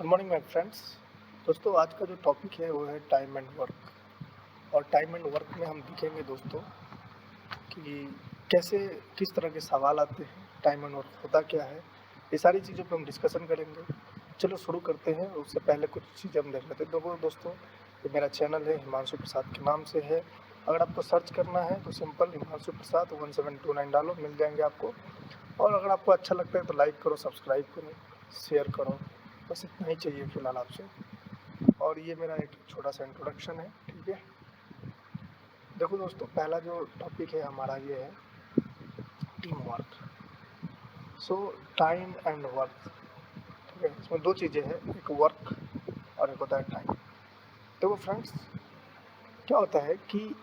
Good morning my friends. दोस्तों आज का जो टॉपिक है वो है टाइम एंड वर्क। और टाइम एंड वर्क में हम देखेंगे दोस्तों कि कैसे किस तरह के सवाल आते हैं, टाइम एंड वर्क होता क्या है, ये सारी चीज़ों पर हम डिस्कशन करेंगे। चलो शुरू करते हैं। उससे पहले कुछ चीज़ें हम देख लेते हैं। देखो दोस्तों, ये मेरा चैनल है हिमांशु प्रसाद के नाम से है। अगर आपको सर्च करना है तो सिंपल हिमांशु प्रसाद 1729 डालो, मिल जाएंगे आपको। और अगर आपको अच्छा लगता है तो लाइक करो, सब्सक्राइब करो, शेयर करो। बस इतना ही चाहिए फ़िलहाल आपसे। और ये मेरा एक छोटा सा इंट्रोडक्शन है, ठीक है। देखो दोस्तों, पहला जो टॉपिक है हमारा ये है team work. So time and work, ठीक है। इसमें दो चीज़ें हैं, एक वर्क और एक होता है टाइम। देखो फ्रेंड्स, क्या होता है कि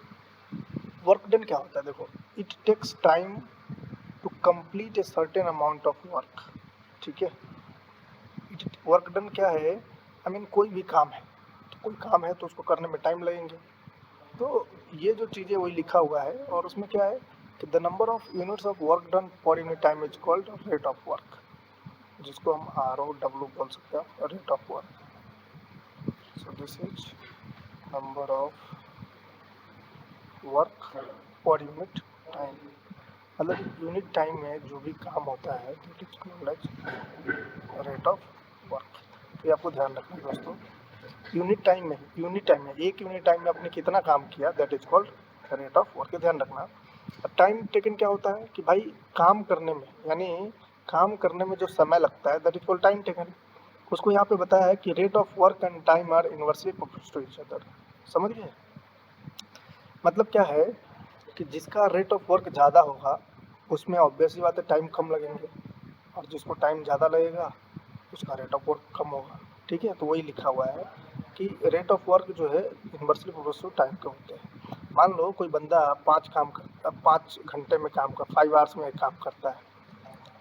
वर्क डन क्या होता है, देखो it takes time to complete a certain amount of work, ठीक है। वर्क डन क्या है, आई मीन कोई भी काम है, तो कोई काम है तो उसको करने में टाइम लगेंगे। तो ये जो चीज़ें वही लिखा हुआ है। और उसमें क्या है कि the number of units of work done per unit time is called rate of work, जिसको हम ROW बोल सकते हैं, rate of work. So this is number of work per unit time, मतलब यूनिट टाइम में जो भी काम होता है that is called as rate of work. तो ये आपको ध्यान रखना है दोस्तों। यूनिट टाइम में एक यूनिट टाइम में आपने कितना काम किया that is called rate of work, ध्यान रखना। टाइम टेकन क्या होता है कि भाई काम करने में, यानी काम करने में जो समय लगता है that is called time taken. उसको यहाँ पे बताया है कि rate of work and time are inversely proportional to each other. समझ गए? मतलब क्या है कि जिसका रेट ऑफ वर्क ज़्यादा होगा उसमें ऑब्वियसली बात है टाइम कम लगेंगे, और जिसको टाइम ज़्यादा लगेगा उसका रेट ऑफ वर्क कम होगा, ठीक है। तो वही लिखा हुआ है कि रेट ऑफ वर्क जो है इन्वर्सली प्रोपोर्शनल टाइम के होते हैं। मान लो कोई बंदा 5 घंटे में काम कर 5 आवर्स में काम करता है,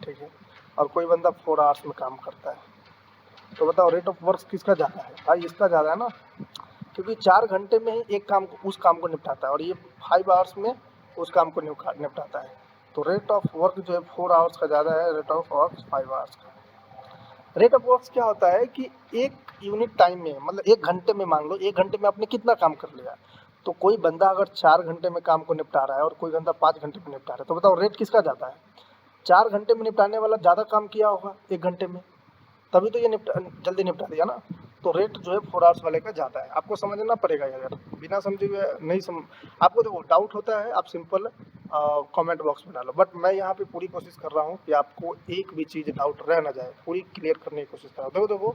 ठीक है, और कोई बंदा 4 आवर्स में काम करता है। तो बताओ रेट ऑफ वर्क किसका ज़्यादा है? भाई इसका ज़्यादा है ना, क्योंकि 4 घंटे में ही एक काम को उस काम को निपटाता है और ये 5 आवर्स में उस काम को निपटाता है। तो रेट ऑफ वर्क जो है 4 आवर्स का ज़्यादा है, रेट ऑफ वर्क 5 आवर्स का। रेट ऑफ वर्क क्या होता है कि एक यूनिट टाइम में, मतलब 1 घंटे में, मान लो 1 घंटे में आपने कितना काम कर लिया। तो कोई बंदा अगर 4 घंटे में काम को निपटा रहा है और कोई बंदा 5 घंटे में निपटा रहा है, तो बताओ रेट किसका ज़्यादा है? 4 घंटे में निपटाने वाला ज़्यादा काम किया होगा 1 घंटे में, तभी तो ये जल्दी निपटा दिया ना। तो रेट जो है 4 आवर्स वाले का ज़्यादा है। आपको समझना पड़ेगा यार, बिना समझे हुए नहीं आपको देखो डाउट होता है आप सिंपल कमेंट बॉक्स में डालो। बट मैं यहाँ पे पूरी कोशिश कर रहा हूँ कि आपको एक भी चीज़ डाउट रह ना जाए, पूरी क्लियर करने की कोशिश कर रहा हूँ। देखो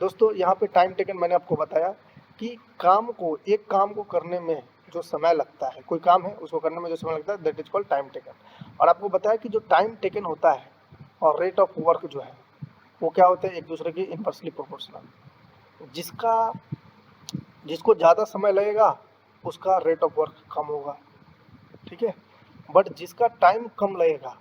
दोस्तों, यहाँ पे टाइम टेकन मैंने आपको बताया कि एक काम को करने में जो समय लगता है, कोई काम है उसको करने में जो समय लगता है that is called time taken. और आपको बताया कि जो टाइम टेकन होता है और रेट ऑफ वर्क जो है वो क्या होते हैं, एक दूसरे की इनवर्सली प्रोपोर्शनल। जिसको ज़्यादा समय लगेगा उसका रेट ऑफ वर्क कम होगा, ठीक है। बट जिसका टाइम कम लगेगा,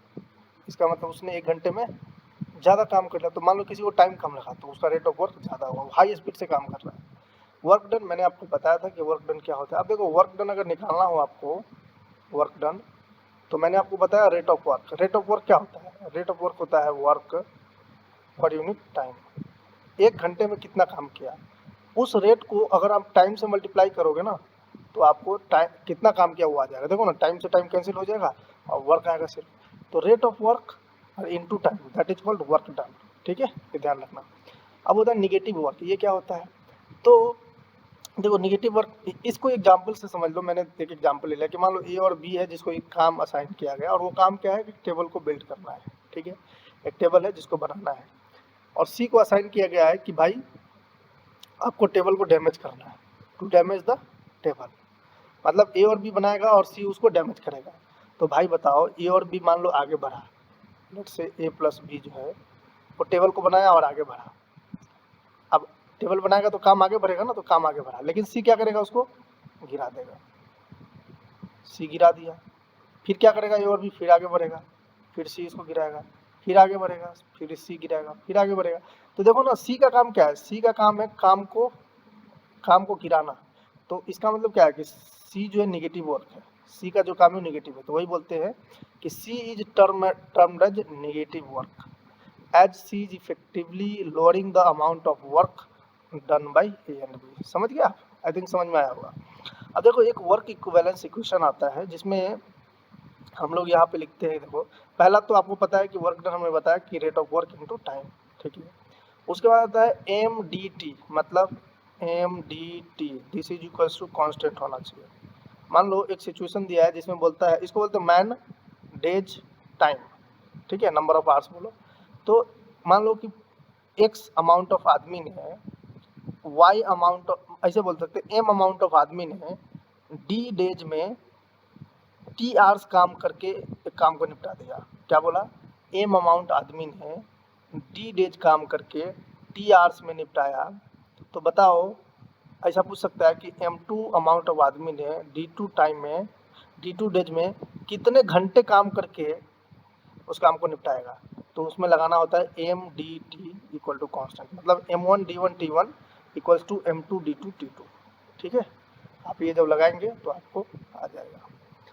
इसका मतलब उसने 1 घंटे में ज़्यादा काम कर लिया। तो मान लो किसी को टाइम कम लगा तो उसका रेट ऑफ वर्क ज़्यादा होगा, वो हाई स्पीड से काम कर रहा है। वर्क डन मैंने आपको बताया था कि वर्क डन क्या होता है। अब देखो वर्क डन अगर निकालना हो आपको, वर्क डन, तो मैंने आपको बताया rate of work. Rate of work क्या होता है? रेट ऑफ वर्क होता है वर्क पर यूनिट टाइम। 1 घंटे में कितना काम किया, उस रेट को अगर आप टाइम से मल्टीप्लाई करोगे ना तो आपको टाइम कितना काम किया वो आ जाएगा। देखो ना, टाइम से टाइम कैंसिल हो जाएगा और वर्क आएगा सिर्फ। तो rate of work into time that is called work done, ठीक है, ये ध्यान रखना। अब होता है निगेटिव वर्क। ये क्या होता है? तो देखो निगेटिव वर्क, इसको एग्जांपल से समझ लो। मैंने एक एग्जांपल ले लिया कि मान लो ए और बी है जिसको एक काम असाइन किया गया, और वो काम क्या है कि टेबल को बिल्ड करना है, ठीक है। एक टेबल है जिसको बनाना है, और सी को असाइन किया गया है कि भाई आपको टेबल को डैमेज करना है, टू डैमेज द टेबल। मतलब ए और बी बनाएगा और सी उसको डैमेज करेगा। तो भाई बताओ ए और बी मान लो आगे बढ़ा, let's say A plus B जो है वो टेबल को बनाया और आगे बढ़ा। अब टेबल बनाएगा तो काम आगे बढ़ेगा ना, तो काम आगे बढ़ा, लेकिन सी क्या करेगा, उसको गिरा देगा। सी गिरा दिया, फिर क्या करेगा ए और बी, फिर आगे बढ़ेगा, फिर सी इसको गिराएगा, फिर आगे बढ़ेगा, फिर सी गिराएगा, फिर आगे बढ़ेगा। तो देखो ना, सी का काम क्या है? सी का काम है काम को गिराना। तो इसका मतलब क्या है कि सी जो है निगेटिव वर्क है, सी का जो काम है निगेटिव है। तो वही बोलते हैं कि C is termed as negative work. As C is effectively lowering the amount of work done by A and B. समझ गया? आई थिंक समझ में आया होगा। अब देखो एक वर्क इक्विवेलेंस इक्वेशन आता है जिसमें हम लोग यहाँ पे लिखते हैं, देखो पहला तो आपको पता है कि वर्क डन हमने बताया कि rate of work into time, ठीक है। उसके बाद आता है एम डी टी, मतलब M D T this is equals to constant होना चाहिए। मान लो एक सिचुएशन दिया है जिसमें बोलता है, इसको बोलते हैं मैन डेज टाइम, ठीक है, नंबर ऑफ आवर्स बोलो। तो मान लो कि एक्स अमाउंट ऑफ आदमी ने वाई अमाउंट, ऐसे बोल सकते हैं एम अमाउंट ऑफ आदमी ने डी डेज में टी आवर्स काम करके एक काम को निपटा दिया। क्या बोला? एम अमाउंट आदमी ने डी डेज काम करके टी आवर्स में निपटाया। तो बताओ, ऐसा पूछ सकता है कि एम टू अमाउंट ऑफ आदमी ने डी टू टाइम में, डी टू डेज में कितने घंटे काम करके उस काम को निपटाएगा। तो उसमें लगाना होता है M D T equal to constant, मतलब M one D one T one equals to M two D two T two, ठीक है। आप ये जब लगाएंगे तो आपको आ जाएगा।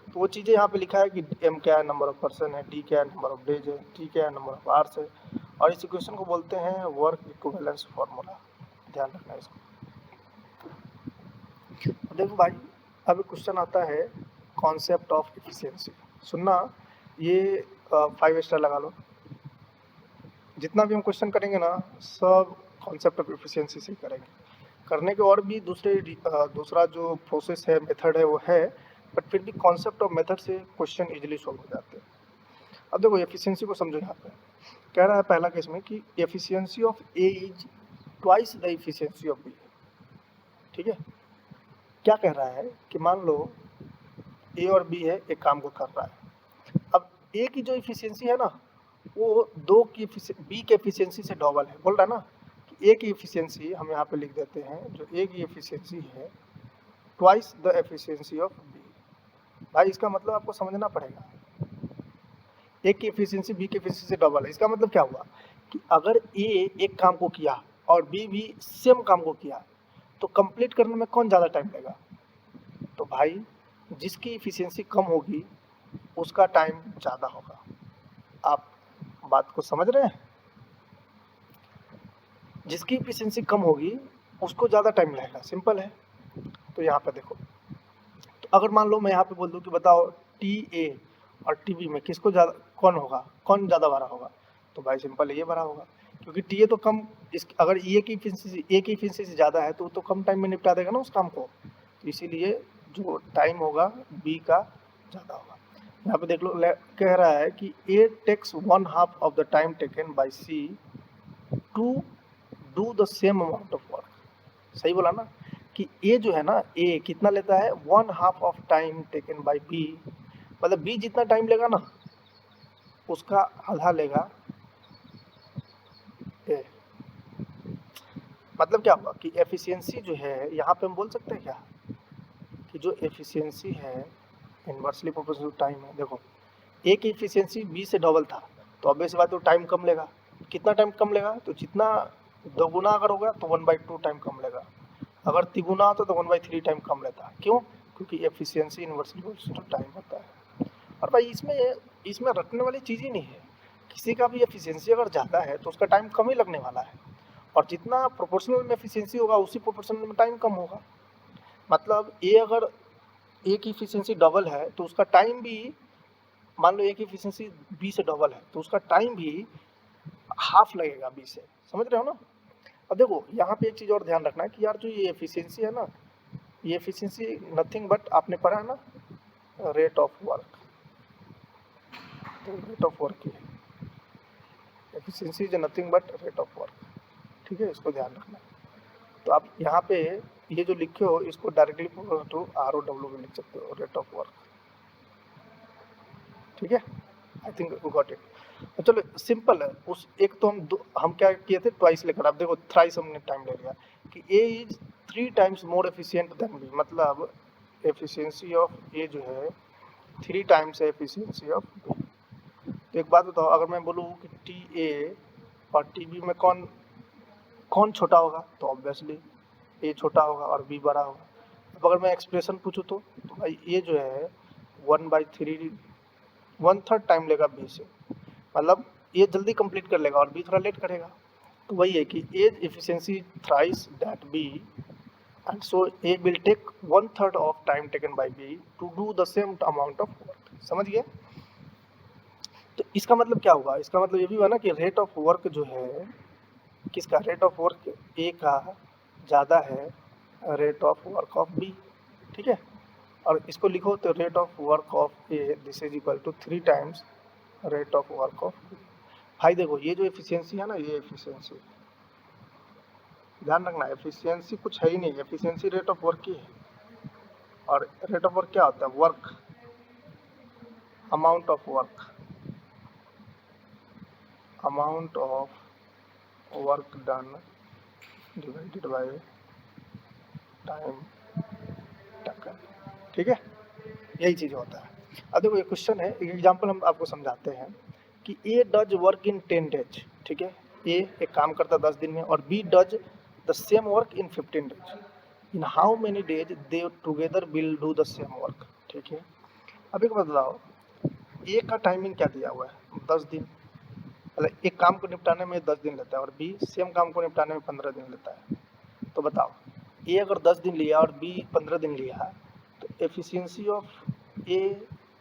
तो वो चीज़ें यहाँ पे लिखा है कि एम क्या है, नंबर ऑफ पर्सन है, डी क्या है, नंबर ऑफ डेज है, टी क्या है, नंबर ऑफ आवर्स है, और इस इक्वेशन को बोलते हैं वर्क इक्विवेलेंस फार्मूला। ध्यान रखना इसको। देखो भाई, अब क्वेश्चन आता है कॉन्सेप्ट ऑफ एफिशिएंसी। सुनना, ये 5 स्टार लगा लो। जितना भी हम क्वेश्चन करेंगे ना, सब कॉन्सेप्ट ऑफ एफिशिएंसी से करेंगे। करने के और भी दूसरा जो प्रोसेस है, मेथड है, वो है, बट फिर भी कॉन्सेप्ट ऑफ मेथड से क्वेश्चन इजीली सॉल्व हो जाते हैं। अब देखो एफिशिएंसी को समझो। यहाँ पे कह रहा है पहला केस में कि efficiency of A is twice the efficiency of B, ठीक है। क्या कह रहा है कि मान लो ए और बी है, एक काम को कर रहा है। अब ए की जो एफिशिएंसी है ना, वो बी के एफिशिएंसी से डबल है। बोल रहा है ना कि ए की एफिशिएंसी हम यहाँ पे लिख देते हैं, जो ए की एफिशिएंसी है twice the efficiency of B. भाई इसका मतलब आपको समझना पड़ेगा, ए की एफिशिएंसी बी की एफिशिएंसी से डबल है। इसका मतलब क्या हुआ कि अगर ए एक काम को किया और बी भी सेम काम को किया, तो कंप्लीट करने में कौन ज़्यादा टाइम लेगा? तो भाई जिसकी एफिशिएंसी कम होगी उसका टाइम ज़्यादा होगा। आप बात को समझ रहे हैं? जिसकी एफिशिएंसी कम होगी उसको ज़्यादा टाइम लगेगा, सिंपल है। तो यहाँ पर देखो, तो अगर मान लो मैं यहाँ पे बोल दूँ कि बताओ टी ए और टी बी में किसको ज़्यादा, कौन ज़्यादा बड़ा होगा? तो भाई सिंपल है, ये बड़ा होगा, क्योंकि टी ए तो कम, अगर ए की एफिशिएंसी ज़्यादा है तो वो तो कम टाइम में निपटा देगा ना उस काम को। तो इसीलिए जो टाइम होगा बी का ज़्यादा होगा। यहाँ पे देख लो, कह रहा है कि A takes 1/2 of the time taken by C to do the same amount of work. सही बोला ना कि ए जो है ना, ए कितना लेता है 1/2 of time taken by B, मतलब बी जितना टाइम लेगा ना उसका आधा लेगा ए। मतलब क्या हुआ कि एफिशिएंसी जो है, यहाँ पे हम बोल सकते हैं क्या कि जो एफिशिएंसी है इनवर्सली प्रोपोर्शनल टाइम है। देखो ए की एफिशिएंसी बी से डबल था, तो ऑब्वियस बात है टाइम कम लेगा। कितना टाइम कम लेगा? तो जितना दोगुना अगर होगा तो 1/2 टाइम कम लेगा, अगर तिगुना होता तो 1/3 टाइम कम लेता। क्यों? क्योंकि एफिशिएंसी इनवर्सली प्रोपोर्शनल टाइम होता है। और भाई इसमें रखने वाली चीज़ ही नहीं है। किसी का भी एफिशिएंसी अगर ज़्यादा है तो उसका टाइम कम ही लगने वाला है, और जितना प्रोपोर्शनल में एफिशिएंसी होगा उसी प्रोपोर्शनल में टाइम कम होगा। मतलब अगर ए की एफिशिएंसी डबल है तो उसका टाइम भी, मान लो ए की एफिशिएंसी बी से डबल है तो उसका टाइम भी हाफ लगेगा बी से। समझ रहे हो ना? अब देखो यहाँ पे एक चीज़ और ध्यान रखना है कि यार जो ये एफिशिएंसी है ना, ये एफिशिएंसी नथिंग बट, आपने पढ़ा है ना, रेट ऑफ वर्क। तो रेट ऑफ वर्क की efficiency is nothing but rate of work, ठीक है, इसको ध्यान रखना। तो आप यहाँ पे ये जो लिखे हो इसको डायरेक्टली टू ROW में लिख सकते हो, रेट ऑफ वर्क, ठीक है। I think you got it. तो चलो सिंपल है। उस एक तो हम क्या किए थे, ट्वाइस लेकर, आप देखो थ्राइस हमने टाइम ले लिया कि A is 3 times more efficient than B, मतलब एफिशिएंसी ऑफ ए जो है 3 टाइम्स है एफिशिएंसी ऑफ बी। तो एक बात बताओ, अगर मैं बोलूँ कि टी ए और टी बी में कौन छोटा होगा, तो ऑब्वियसली ए छोटा होगा और बी बड़ा होगा। अब अगर मैं एक्सप्रेशन पूछूँ तो भाई ए जो है 1/3 1/3 टाइम लेगा बी से, मतलब ए जल्दी कंप्लीट कर लेगा और बी थोड़ा लेट करेगा। तो वही है कि A efficiency thrice that B and so A will take 1/3 of time taken by B to do the same amount of work. समझ गए? तो इसका मतलब क्या हुआ? इसका मतलब ये भी हुआ ना कि रेट ऑफ वर्क जो है, किसका रेट ऑफ वर्क ए का ज़्यादा है rate of work of B. ठीक है, और इसको लिखो तो rate of work of A this is equal to 3 times rate of work of B. भाई देखो ये जो एफिशिएंसी है ना, ये एफिशिएंसी ध्यान रखना, एफिशिएंसी कुछ है ही नहीं, एफिशिएंसी रेट ऑफ वर्क ही है। और रेट ऑफ वर्क क्या होता है? Work, amount of work, amount of work done divided by time taken. ठीक है, यही चीज़ होता है। अब देखो ये क्वेश्चन है, एक एग्जांपल हम आपको समझाते हैं कि A does work in 10 days. ठीक है, ए एक काम करता 10 दिन में और B does the same work in 15 days. In how many days they together will do the same work. ठीक है, अब एक बताओ, ए का टाइमिंग क्या दिया हुआ है? 10 दिन, मतलब एक काम को निपटाने में 10 दिन लेता है और बी सेम काम को निपटाने में 15 दिन लेता है। तो बताओ ए अगर 10 दिन लिया और बी 15 दिन लिया तो एफिशिएंसी ऑफ ए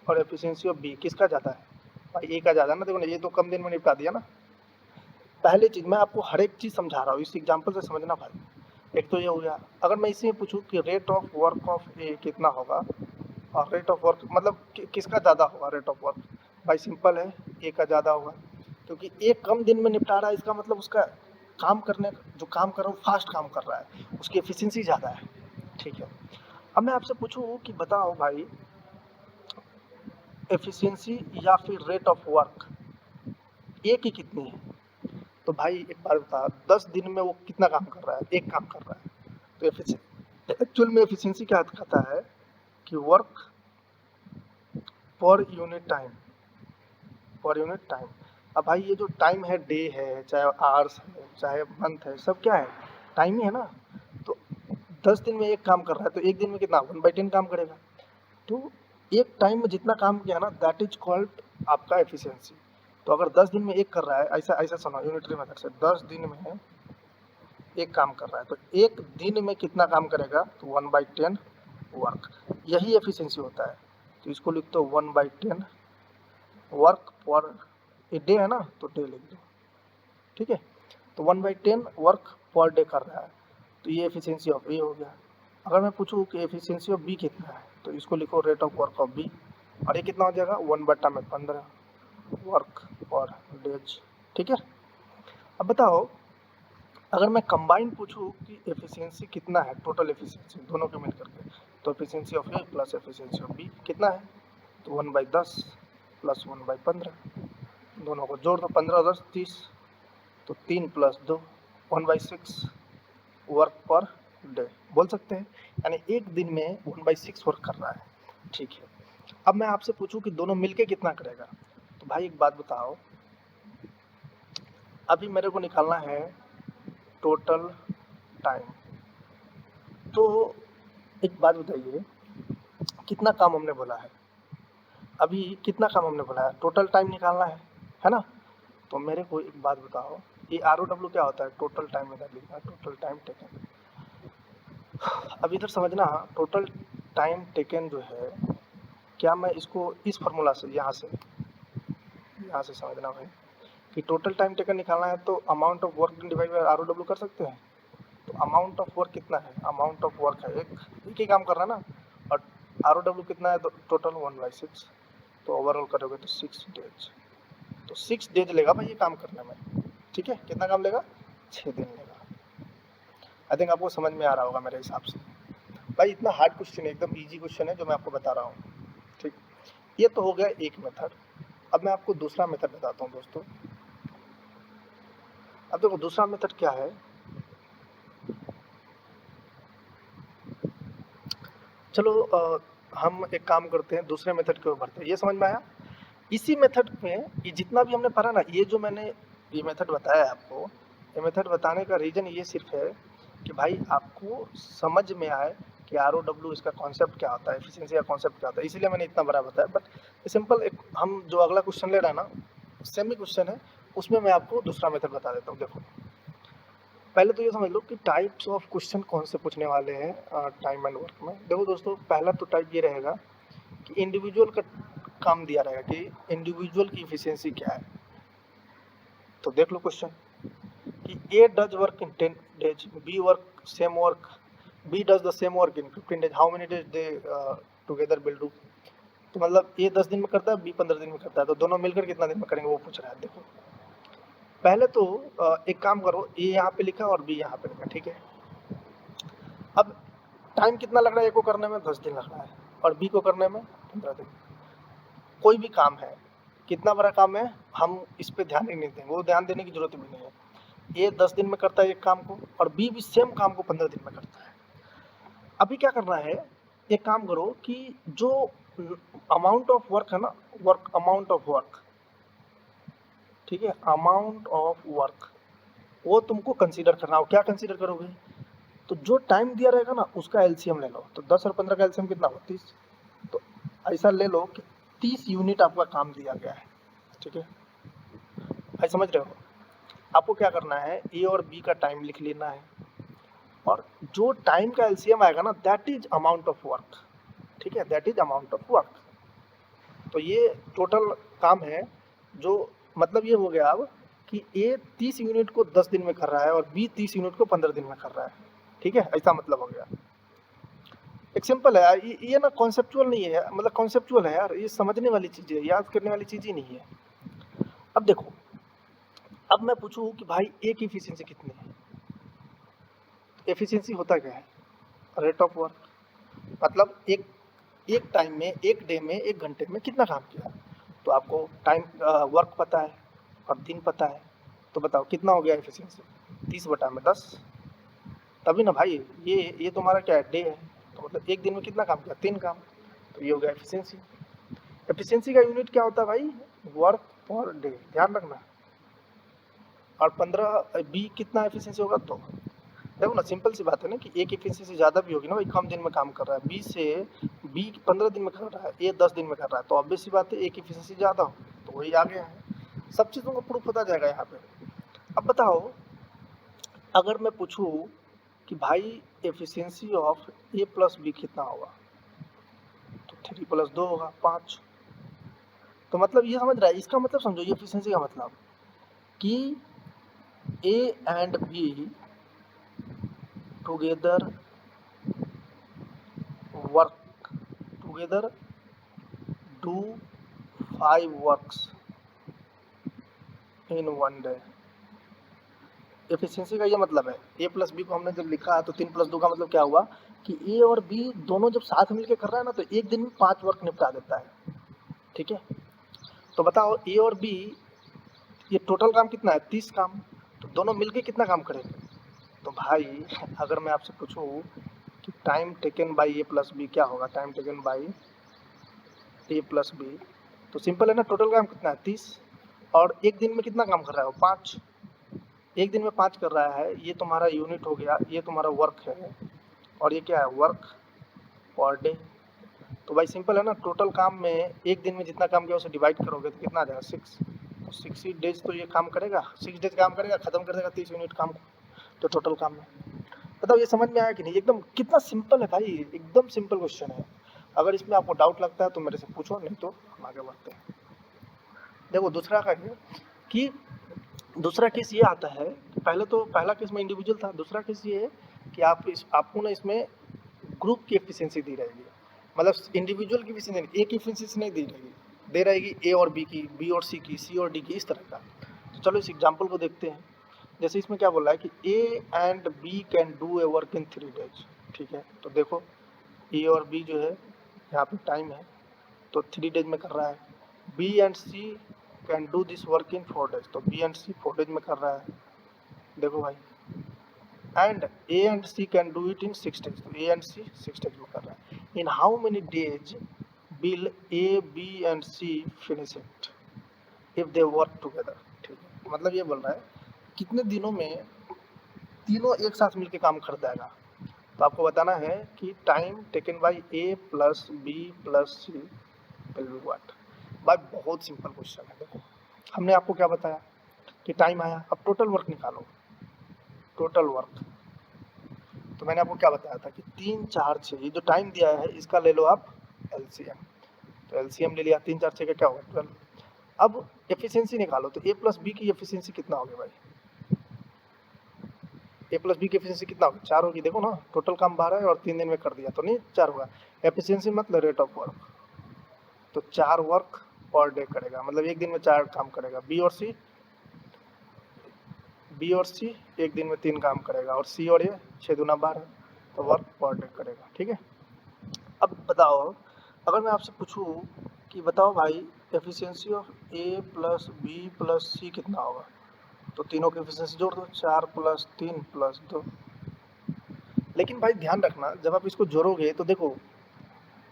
और एफिशिएंसी ऑफ बी किसका ज़्यादा है? भाई ए का ज़्यादा ना। देखो ना, ये तो कम दिन में निपटा दिया ना। पहले चीज़ मैं आपको हर एक चीज़ समझा रहा हूँ, इस एग्जाम्पल से समझना भाई। एक तो ये हो गया। अगर मैं इसी में पूछूँ कि रेट ऑफ वर्क ऑफ ए कितना होगा और रेट ऑफ वर्क मतलब किसका ज़्यादा होगा रेट ऑफ वर्क, भाई सिंपल है, ए का ज़्यादा होगा। क्योंकि ए कम दिन में निपटा रहा है, इसका मतलब उसका काम करने जो काम कर रहा है फास्ट काम कर रहा है, उसकी एफिशिएंसी ज़्यादा है। ठीक है, अब मैं आपसे पूछूं कि बताओ भाई एफिशिएंसी या फिर रेट ऑफ वर्क ए की कितनी है? तो भाई एक बार बता, 10 दिन में वो कितना काम कर रहा है? एक काम कर रहा है। तो एक्चुअल में एफिशिएंसी क्या कहता है कि वर्क पर यूनिट टाइम, पर यूनिट टाइम। अब भाई ये जो टाइम है, डे है, चाहे आवर्स है, चाहे मंथ है, सब क्या है? टाइम ही है ना। तो 10 दिन में एक काम कर रहा है तो एक दिन में कितना 1/10 काम करेगा। तो एक टाइम में जितना काम किया ना, दैट इज कॉल्ड आपका एफिशिएंसी। तो अगर 10 दिन में एक कर रहा है, ऐसा ऐसा सुनो यूनिटरी मेथड से, 10 दिन में एक काम कर रहा है तो एक दिन में कितना काम करेगा? तो 1/10 वर्क, यही एफिशिएंसी होता है। तो इसको लिख दो 1/10 वर्क पर डे है ना, तो डे लिख दो। ठीक है, तो 1/10 वर्क पर डे कर रहा है, तो ये एफिशिएंसी ऑफ ए हो गया। अगर मैं पूछूं कि एफिशिएंसी ऑफ बी कितना है, तो इसको लिखो rate of work of B, और ये कितना हो जाएगा? 1/15 वर्क पर डेज। ठीक है, अब बताओ अगर मैं कंबाइन पूछूं कि एफिशिएंसी कितना है, टोटल एफिशिएंसी दोनों के मिल करके, तो efficiency of A plus efficiency of B कितना है? तो 1/10 प्लस 1/15, दोनों को जोड़ दो, 15 10 30, तो 3 + 2 1/6 वर्क पर डे बोल सकते हैं। यानी एक दिन में 1/6 वर्क कर रहा है। ठीक है, अब मैं आपसे पूछूं कि दोनों मिलके कितना करेगा, तो भाई एक बात बताओ, अभी मेरे को निकालना है टोटल टाइम। तो एक बात बताइए, कितना काम हमने बोला है? अभी कितना काम हमने बोला है? टोटल टाइम निकालना है ना। तो मेरे को एक बात बताओ, ये ROW क्या होता है? टोटल टाइम इधर लिखना है, टोटल टाइम टेकन। अब इधर समझना, टोटल टाइम टेकन जो है, क्या मैं इसको इस फार्मूला से यहाँ से समझना भाई कि टोटल टाइम टेकन निकालना है तो amount of work divide by ROW कर सकते हैं। तो अमाउंट ऑफ वर्क कितना है? अमाउंट ऑफ वर्क है एक ही काम कर रहा है ना, और ROW कितना है? तो टोटल 1/6, तो ओवरऑल करोगे तो 6 डेज। तो 6 डेज लेगा भाई ये काम करने में। ठीक है, कितना काम लेगा? 6 दिन लेगा। आई थिंक आपको समझ में आ रहा होगा मेरे हिसाब से। भाई इतना हार्ड क्वेश्चन है, एकदम इजी क्वेश्चन है जो मैं आपको बता रहा हूँ। ठीक, ये तो हो गया एक मेथड। अब मैं आपको दूसरा मेथड बताता हूँ दोस्तों। अब देखो दूसरा मेथड क्या है, चलो हम एक काम करते हैं, दूसरे मेथड के ऊपर बढ़ते हैं। ये समझ में आया? इसी मेथड में ये जितना भी हमने पढ़ा ना, ये जो मैंने ये मेथड बताया है आपको, ये मेथड बताने का रीज़न ये सिर्फ है कि भाई आपको समझ में आए कि ROW इसका कॉन्सेप्ट क्या होता है, एफिशिएंसी का कॉन्सेप्ट क्या होता है, इसीलिए मैंने इतना बड़ा बताया। बट सिंपल एक हम जो अगला क्वेश्चन ले रहा है ना, सेम ही क्वेश्चन है, उसमें मैं आपको दूसरा मेथड बता देता हूँ। देखो पहले तो ये समझ लो कि टाइप्स ऑफ क्वेश्चन कौन से पूछने वाले हैं टाइम एंड वर्क में। देखो दोस्तों, पहला तो टाइप ये रहेगा कि इंडिविजुअल का काम दिया रहेगा कि इंडिविजुअल की इफिशियंसी क्या है। तो देख लो क्वेश्चन कि A does work in 10 days, B does the same work in 15 days, how many days they together will do. तो मतलब ए 10 दिन में करता है, बी 15 दिन में करता है, तो दोनों मिलकर कितना दिन में करेंगे वो पूछ रहा है। देखो पहले तो एक काम करो, ए यहाँ पे लिखा और बी यहाँ पे लिखा, ठीक है। अब टाइम कितना लग रहा है ए को करने में, 10 दिन लग रहा है, और बी को करने में 15 दिन। कोई भी काम है, कितना बड़ा काम है, हम इस पे ध्यान ही नहीं देंगे, वो ध्यान देने की जरूरत भी नहीं है। ए 10 दिन में करता है एक काम को, और बी भी सेम काम को 15 दिन में करता है। अभी क्या करना है, एक काम करो कि जो अमाउंट ऑफ वर्क है ना, अमाउंट ऑफ वर्क, ठीक है, अमाउंट ऑफ वर्क वो तुमको कंसीडर करना हो। क्या कंसीडर करोगे, तो जो टाइम दिया रहेगा ना उसका एलसीएम ले लो। तो 10 और 15 का एलसीएम कितना हो, 30। तो ऐसा ले लो कि 30 यूनिट आपका काम दिया गया है, ठीक है। भाई समझ रहे हो, आपको क्या करना है, ए और बी का टाइम लिख लेना है, और जो टाइम का एलसीएम आएगा ना that is amount of work, ठीक है, that is amount of work. तो ये टोटल काम है, जो मतलब ये हो गया अब कि ए 30 यूनिट को 10 दिन में कर रहा है और बी 30 यूनिट को 15 दिन में कर रहा है, ठीक है, ऐसा मतलब हो गया। एक सिंपल है यार, ये ना कॉन्सेप्चुअल नहीं है, मतलब कॉन्सेप्चुअल है यार, ये समझने वाली चीज़ है, याद करने वाली चीज़ ही नहीं है। अब देखो, अब मैं पूछूं कि भाई ए की एफिशिएंसी कितनी है। एफिशिएंसी होता क्या है, रेट ऑफ वर्क, मतलब एक टाइम में, एक डे में, एक घंटे में कितना काम किया। तो आपको टाइम वर्क पता है और दिन पता है, तो बताओ कितना हो गया एफिशिएंसी, 30/10। तभी ना भाई, ये तुम्हारा क्या है, डे है, तो मतलब एक दिन में कितना काम किया, 3 काम, तो ये हो गया एफिशिएंसी। एफिशिएंसी का यूनिट क्या होता है भाई, वर्क पर डे, ध्यान रखना। और 15 बी कितना एफिशिएंसी होगा, तो देखो ना सिंपल सी बात है ना कि ए की एफिशिएंसी ज़्यादा भी होगी ना भाई, कम दिन में काम कर रहा है, बी 15 दिन में कर रहा है, ए 10 दिन में कर रहा है, तो ऑब्वियस सी बात है ए की एफिशिएंसी ज़्यादा हो, तो वही आ गया है। सब चीज़ों का प्रूफ होता जाएगा यहाँ पे। अब बताओ, अगर मैं पूछूँ कि भाई efficiency of A plus B कितना होगा, तो 3 + 2 होगा 5। तो मतलब ये समझ रहा है, इसका मतलब समझो, ये एफिशिएंसी का मतलब कि A and be together work, together do 5 works in 1 day. Efficiency का ये मतलब है, ए प्लस बी को हमने जब लिखा है तो 3 + 2 का मतलब क्या हुआ कि ए और बी दोनों जब साथ मिलकर कर रहा है ना तो एक दिन में 5 वर्क निपटा देता है, ठीक है। तो बताओ ए और बी, ये टोटल काम कितना है, 30 काम, तो दोनों मिलके कितना काम करेंगे। तो भाई अगर मैं आपसे पूछूं कि time taken by A plus B क्या होगा, time taken by A plus B, तो सिंपल है ना, टोटल काम कितना है 30, और एक दिन में कितना काम कर रहा है वो 5। एक दिन में 5 कर रहा है, ये तुम्हारा यूनिट हो गया, ये तुम्हारा वर्क है, और ये क्या है, वर्क पर डे। तो भाई सिंपल है ना, टोटल काम में एक दिन में जितना काम किया उसे डिवाइड करोगे तो कितना आ जाएगा, 6। तो 6 डेज तो ये काम करेगा, 6 डेज काम करेगा, खत्म कर देगा 30 यूनिट काम को, तो टोटल काम में। मतलब ये समझ में आया कि नहीं, एकदम कितना सिंपल है भाई, एकदम सिंपल क्वेश्चन है। अगर इसमें आपको डाउट लगता है तो मेरे से पूछो, नहीं तो हम आगे बढ़ते हैं। देखो दूसरा का है कि दूसरा केस ये आता है, पहले तो पहला केस में इंडिविजुअल था, दूसरा केस ये है कि आपको ना इसमें ग्रुप की एफिशिएंसी दी रहेगी, मतलब इंडिविजुअल की एफिशिएंसी, ए की एफिशिएंसी नहीं दी रहेगी, दे रहेगी ए और बी की, बी और सी की, सी और डी की, इस तरह का। तो चलो इस एग्जांपल को देखते हैं। जैसे इसमें क्या बोल रहा है कि A and B can do a work in 3 days, ठीक है। तो देखो ए और बी जो है, यहाँ पे टाइम है तो 3 डेज में कर रहा है। B and C can do this work in 4 days, तो बी एंड सी 4 डेज में कर रहा है, देखो भाई। And A and C can do it in 6 days, तो ए एंड सी 6 डेज में कर रहा है। In how many days will A B and C finish it if they work together, ठीक है। मतलब ये बोल रहा है कितने दिनों में तीनों एक साथ मिलकर काम कर जाएगा। तो आपको बताना है कि time taken by A plus B plus C will be what. भाई बहुत सिंपल क्वेश्चन है। देखो हमने आपको क्या बताया कि टाइम आया, अब टोटल वर्क निकालो, टोटल वर्क। तो मैंने आपको क्या बताया था कि 3 4 6 ये जो टाइम दिया है इसका ले लो आप एलसीएम। तो एलसीएम ले लिया, 3 4 6 का क्या होगा 12। अब एफिशिएंसी निकालो, तो ए प्लस बी की एफिशिएंसी कितना होगी भाई, ए प्लस बी की एफिशिएंसी कितना होगी 4 होगी। देखो ना टोटल काम 12 है और 3 दिन में कर दिया तो नहीं 4 होगा। एफिशिएंसी मतलब रेट ऑफ वर्क, तो 4 वर्क पर डे करेगा, मतलब एक दिन में 4 काम करेगा। बी और सी एक दिन में 3 काम करेगा, और सी और ये 6 दूना 12, तो वर्क पर डे करेगा। ठीक है, अब बताओ अगर मैं आपसे पूछूं कि बताओ भाई efficiency of A plus B plus C कितना होगा, तो तीनों की एफिशिएंसी जोड़ दो, 4 प्लस 3 प्लस 2। लेकिन भाई ध्यान रखना जब आप इसको जोड़ोगे तो देखो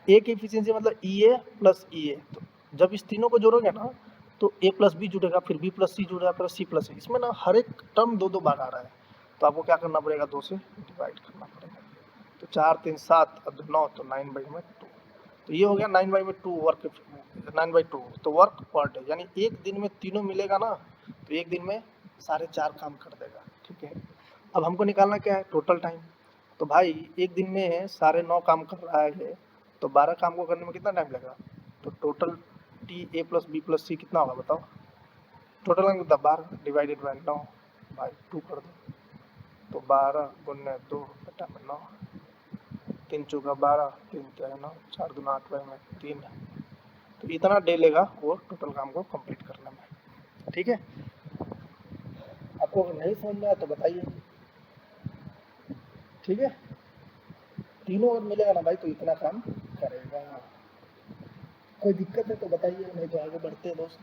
ए की एफिशिएंसी मतलब ई ए प्लस ई ए, तो जब इस तीनों को जोड़ोगे ना तो ए प्लस बी जुड़ेगा, फिर बी प्लस सी जुड़ेगा, फिर सी प्लस ए। इसमें ना हर एक टर्म 2 2 बार आ रहा है, तो आपको क्या करना पड़ेगा, 2 से डिवाइड करना पड़ेगा। तो 4 3 7 अब 9, तो 9/2। तो ये हो गया 9/2 वर्क, 9/2 तो वर्क पर डे, यानी एक दिन में तीनों मिलेगा ना तो एक दिन में सारे 4 काम कर देगा। ठीक है, अब हमको निकालना क्या है, टोटल टाइम। तो भाई एक दिन में सारे 9 काम कर रहा है, तो 12 काम को करने में कितना टाइम लगेगा, तो total T A plus B plus C कितना होगा बताओ, टोटल टाइम कितना 12 डिवाइडेड बाई 9/2 कर दो, तो 12 गुने 2 बटा 9, 3 चौका 12, 3 तिया 9, 4 दूना 8 में 3। तो इतना डे लेगा वो टोटल काम को कंप्लीट करने में। ठीक है, आपको अगर नहीं समझ में आया तो बताइए। ठीक है, तीनों अगर मिलेगा ना भाई तो इतना काम करेगा। कोई दिक्कत है तो बताइए, नहीं तो आगे बढ़ते हैं दोस्त।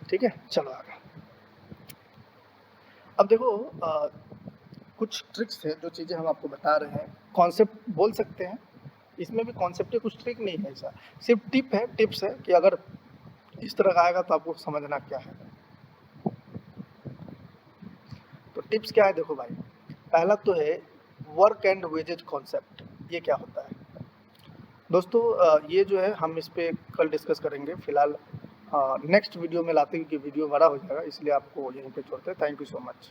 ठीक है, चलो आगे। अब देखो कुछ ट्रिक्स है जो चीज़ें हम आपको बता रहे हैं, कॉन्सेप्ट बोल सकते हैं, इसमें भी कॉन्सेप्ट है, कुछ ट्रिक नहीं है ऐसा, सिर्फ टिप्स है कि अगर इस तरह का आएगा तो आपको समझना क्या है। तो टिप्स क्या है देखो भाई, पहला तो है वर्क एंड वेजेज कॉन्सेप्ट। ये क्या होता है दोस्तों, ये जो है हम इस पे कल डिस्कस करेंगे। फिलहाल नेक्स्ट वीडियो में लाते हैं क्योंकि वीडियो बड़ा हो जाएगा, इसलिए आपको यहीं पे छोड़ते हैं। Thank you so much.